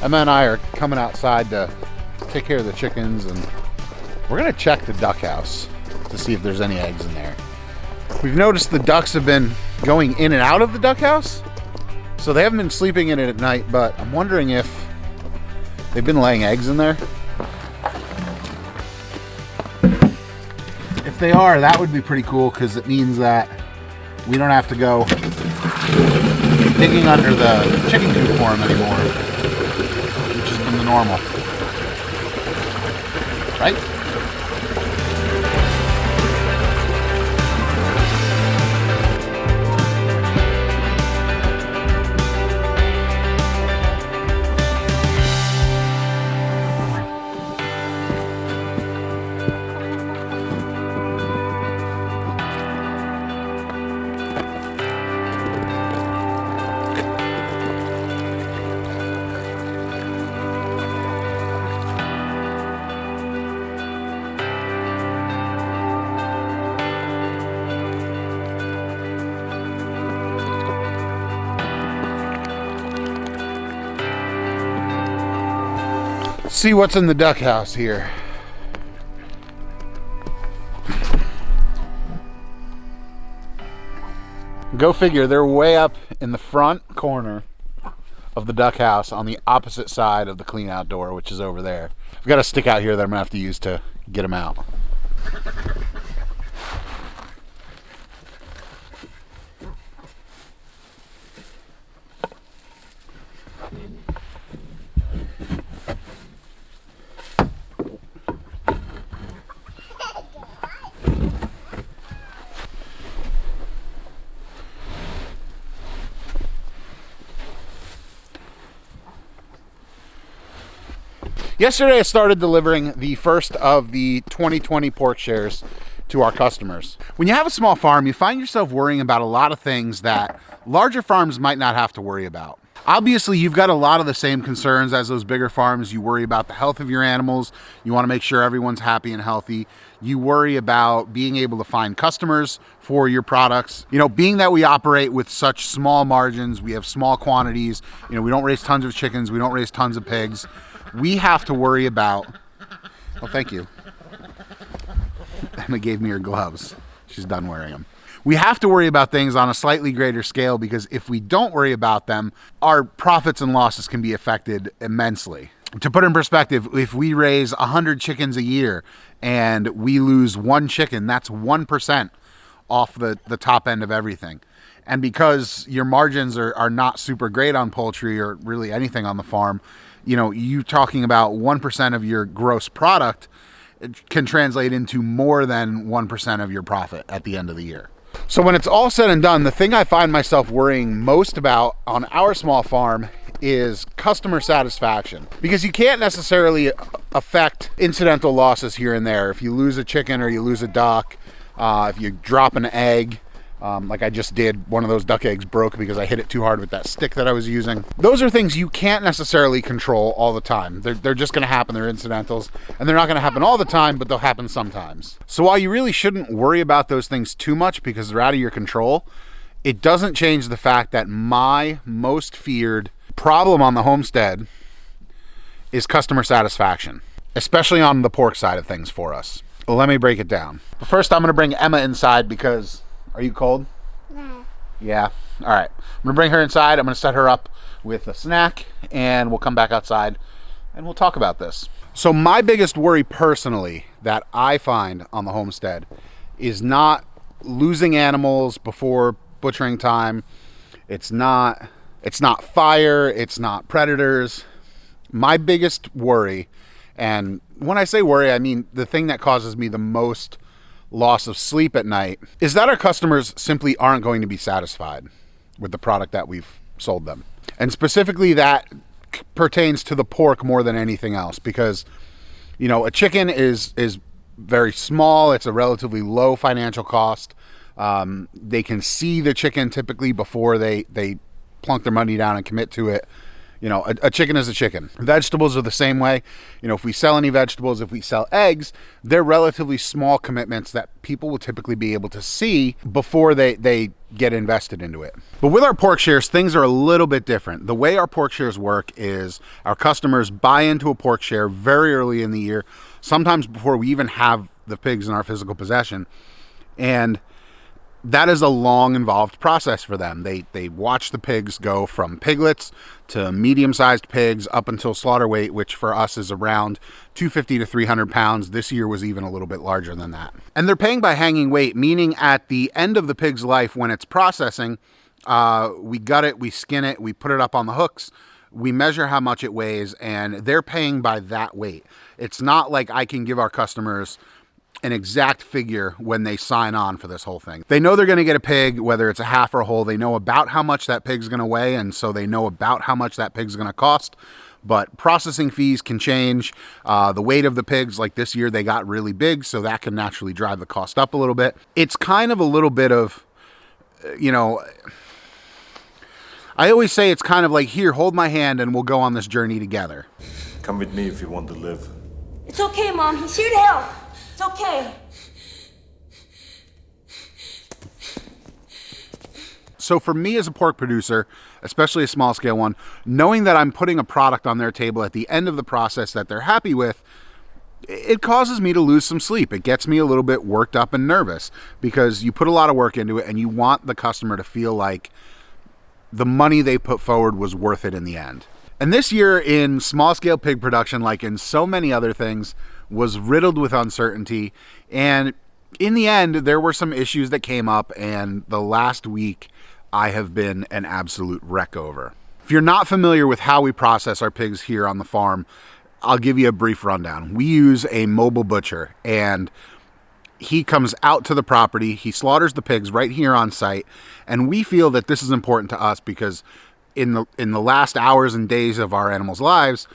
Emma and I are coming outside to take care of the chickens, and we're gonna check the duck house to see if there's any eggs in there. We've noticed the ducks have been going in and out of the duck house, so they haven't been sleeping in it at night, but I'm wondering if they've been laying eggs in there. If they are, that would be pretty cool, because it means that we don't have to go digging under the chicken coop for them anymore, which has been the normal, right? See what's in the duck house here. Go figure, they're way up in the front corner of the duck house on the opposite side of the clean out door, which is over there. I've got a stick out here that I'm gonna have to use to get them out. Yesterday I started delivering the first of the 2020 pork shares to our customers. When you have a small farm, you find yourself worrying about a lot of things that larger farms might not have to worry about. Obviously, you've got a lot of the same concerns as those bigger farms. You worry about the health of your animals. You want to make sure everyone's happy and healthy. You worry about being able to find customers for your products. You know, being that we operate with such small margins, we have small quantities, you know, we don't raise tons of chickens, we don't raise tons of pigs. We have to worry about, oh, thank you. Emma gave me her gloves. She's done wearing them. We have to worry about things on a slightly greater scale, because if we don't worry about them, our profits and losses can be affected immensely. To put in perspective, if we raise 100 chickens a year and we lose one chicken, that's 1% off the top end of everything. And because your margins are not super great on poultry or really anything on the farm, you know, you talking about 1% of your gross product can translate into more than 1% of your profit at the end of the year. So when it's all said and done, the thing I find myself worrying most about on our small farm is customer satisfaction, because you can't necessarily affect incidental losses here and there. If you lose a chicken or you lose a duck, if you drop an egg, like I just did, one of those duck eggs broke because I hit it too hard with that stick that I was using. Those are things you can't necessarily control all the time. They're just gonna happen, they're incidentals, and they're not gonna happen all the time, but they'll happen sometimes. So while you really shouldn't worry about those things too much because they're out of your control, it doesn't change the fact that my most feared problem on the homestead is customer satisfaction, especially on the pork side of things for us. Well, let me break it down. But first I'm gonna bring Emma inside because, are you cold? No. Yeah. All right. I'm going to bring her inside. I'm going to set her up with a snack, and we'll come back outside and we'll talk about this. So my biggest worry personally that I find on the homestead is not losing animals before butchering time. It's not fire. It's not predators. My biggest worry, and when I say worry, I mean the thing that causes me the most loss of sleep at night, is that our customers simply aren't going to be satisfied with the product that we've sold them. And specifically that pertains to the pork more than anything else, because, you know, a chicken is very small. It's a relatively low financial cost. They can see the chicken typically before they plunk their money down and commit to it. You know, a chicken is a chicken. Vegetables are the same way. You know, if we sell any vegetables, if we sell eggs, they're relatively small commitments that people will typically be able to see before they get invested into it. But with our pork shares, things are a little bit different. The way our pork shares work is our customers buy into a pork share very early in the year, sometimes before we even have the pigs in our physical possession. And that is a long, involved process for them. They watch the pigs go from piglets to medium-sized pigs up until slaughter weight, which for us is around 250 to 300 pounds. This year was even a little bit larger than that. And they're paying by hanging weight, meaning at the end of the pig's life, when it's processing, we gut it, we skin it, we put it up on the hooks, we measure how much it weighs, and they're paying by that weight. It's not like I can give our customers an exact figure when they sign on for this whole thing. They know they're going to get a pig, whether it's a half or a whole. They know about how much that pig's going to weigh, and so they know about how much that pig's going to cost. But processing fees can change. The weight of the pigs, like this year, they got really big, so that can naturally drive the cost up a little bit. It's kind of a little bit of, you know, I always say it's kind of like, here, hold my hand and we'll go on this journey together. Come with me if you want to live. It's okay, Mom. He's here to help. It's okay. So for me as a pork producer, especially a small scale one, knowing that I'm putting a product on their table at the end of the process that they're happy with, it causes me to lose some sleep. It gets me a little bit worked up and nervous because you put a lot of work into it and you want the customer to feel like the money they put forward was worth it in the end. And this year in small scale pig production, like in so many other things, was riddled with uncertainty. And in the end, there were some issues that came up, and the last week I have been an absolute wreck over. If you're not familiar with how we process our pigs here on the farm, I'll give you a brief rundown. We use a mobile butcher, and he comes out to the property, he slaughters the pigs right here on site, and we feel that this is important to us because in the last hours and days of our animals' lives,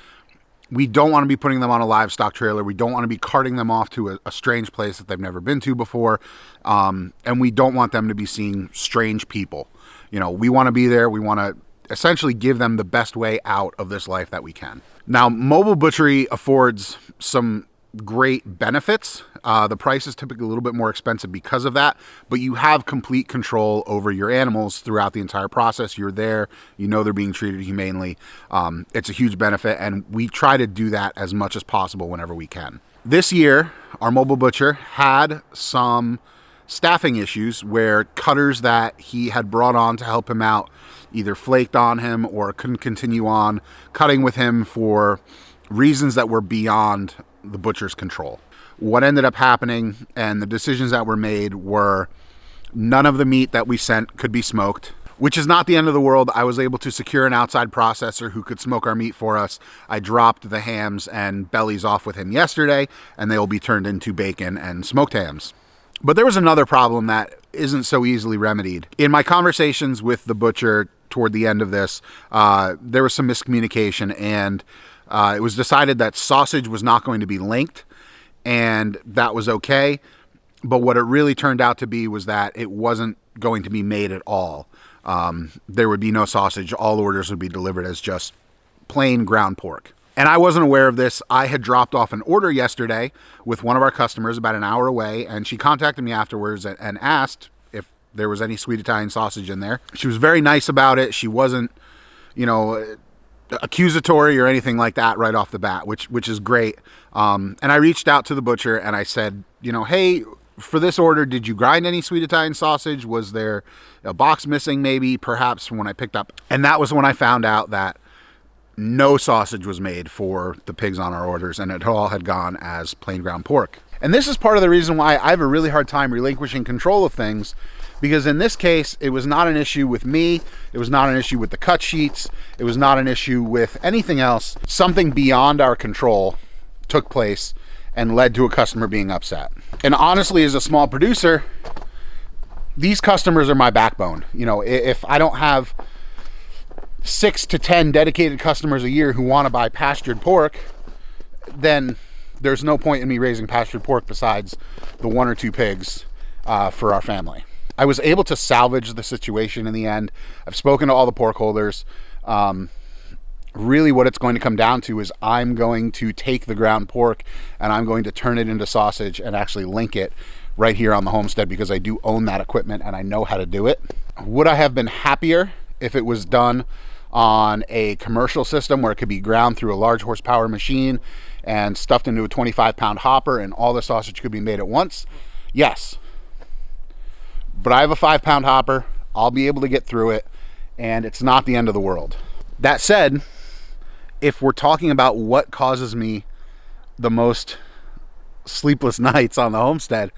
we don't want to be putting them on a livestock trailer. We don't want to be carting them off to a strange place that they've never been to before. And we don't want them to be seeing strange people. You know, we want to be there. We want to essentially give them the best way out of this life that we can. Now, mobile butchery affords some great benefits. The price is typically a little bit more expensive because of that, but you have complete control over your animals throughout the entire process. You're there, you know they're being treated humanely. It's a huge benefit, and we try to do that as much as possible whenever we can. This year, our mobile butcher had some staffing issues where cutters that he had brought on to help him out either flaked on him or couldn't continue on cutting with him for reasons that were beyond the butcher's control. What ended up happening and the decisions that were made were none of the meat that we sent could be smoked, which is not the end of the world. I was able to secure an outside processor who could smoke our meat for us. I dropped the hams and bellies off with him yesterday, and they will be turned into bacon and smoked hams. But there was another problem that isn't so easily remedied. In my conversations with the butcher toward the end of this, there was some miscommunication, and it was decided that sausage was not going to be linked, and that was okay. But what it really turned out to be was that it wasn't going to be made at all. There would be no sausage. All orders would be delivered as just plain ground pork. And I wasn't aware of this. I had dropped off an order yesterday with one of our customers about an hour away, and she contacted me afterwards and asked if there was any sweet Italian sausage in there. She was very nice about it. She wasn't, you know, accusatory or anything like that right off the bat, which is great. And I reached out to the butcher and I said, you know, hey, for this order, did you grind any sweet Italian sausage? Was there a box missing maybe, perhaps, from when I picked up? And that was when I found out that no sausage was made for the pigs on our orders, and it all had gone as plain ground pork. And this is part of the reason why I have a really hard time relinquishing control of things, because in this case, it was not an issue with me. It was not an issue with the cut sheets. It was not an issue with anything else. Something beyond our control took place and led to a customer being upset. And honestly, as a small producer, these customers are my backbone. You know, if I don't have 6 to 10 dedicated customers a year who want to buy pastured pork, then there's no point in me raising pastured pork besides the 1 or 2 pigs for our family. I was able to salvage the situation in the end. I've spoken to all the pork holders. Really what it's going to come down to is I'm going to take the ground pork and I'm going to turn it into sausage and actually link it right here on the Homestead, because I do own that equipment and I know how to do it. Would I have been happier if it was done on a commercial system where it could be ground through a large horsepower machine and stuffed into a 25-pound hopper and all the sausage could be made at once? Yes. But I have a 5-pound hopper. I'll be able to get through it, and it's not the end of the world. That said, if we're talking about what causes me the most sleepless nights on the Homestead,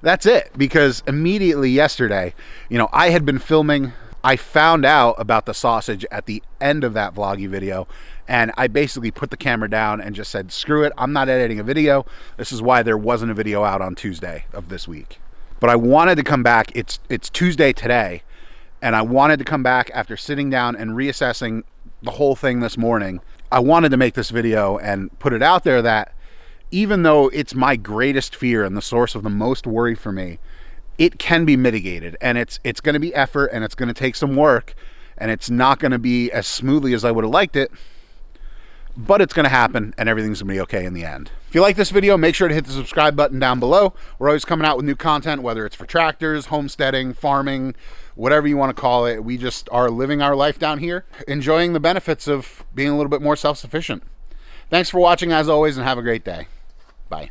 that's it. Because immediately yesterday, I had been filming. I found out about the sausage at the end of that vloggy video, and I basically put the camera down and just said, screw it, I'm not editing a video. This is why there wasn't a video out on Tuesday of this week. But I wanted to come back. It's Tuesday today, and I wanted to come back after sitting down and reassessing the whole thing this morning. I wanted to make this video and put it out there that even though it's my greatest fear and the source of the most worry for me, it can be mitigated, and it's going to be effort, and it's going to take some work, and it's not going to be as smoothly as I would have liked it, but it's going to happen, and everything's going to be okay in the end. If you like this video, make sure to hit the subscribe button down below. We're always coming out with new content, whether it's for tractors, homesteading, farming, whatever you want to call it. We just are living our life down here, enjoying the benefits of being a little bit more self-sufficient. Thanks for watching as always, and have a great day. Bye.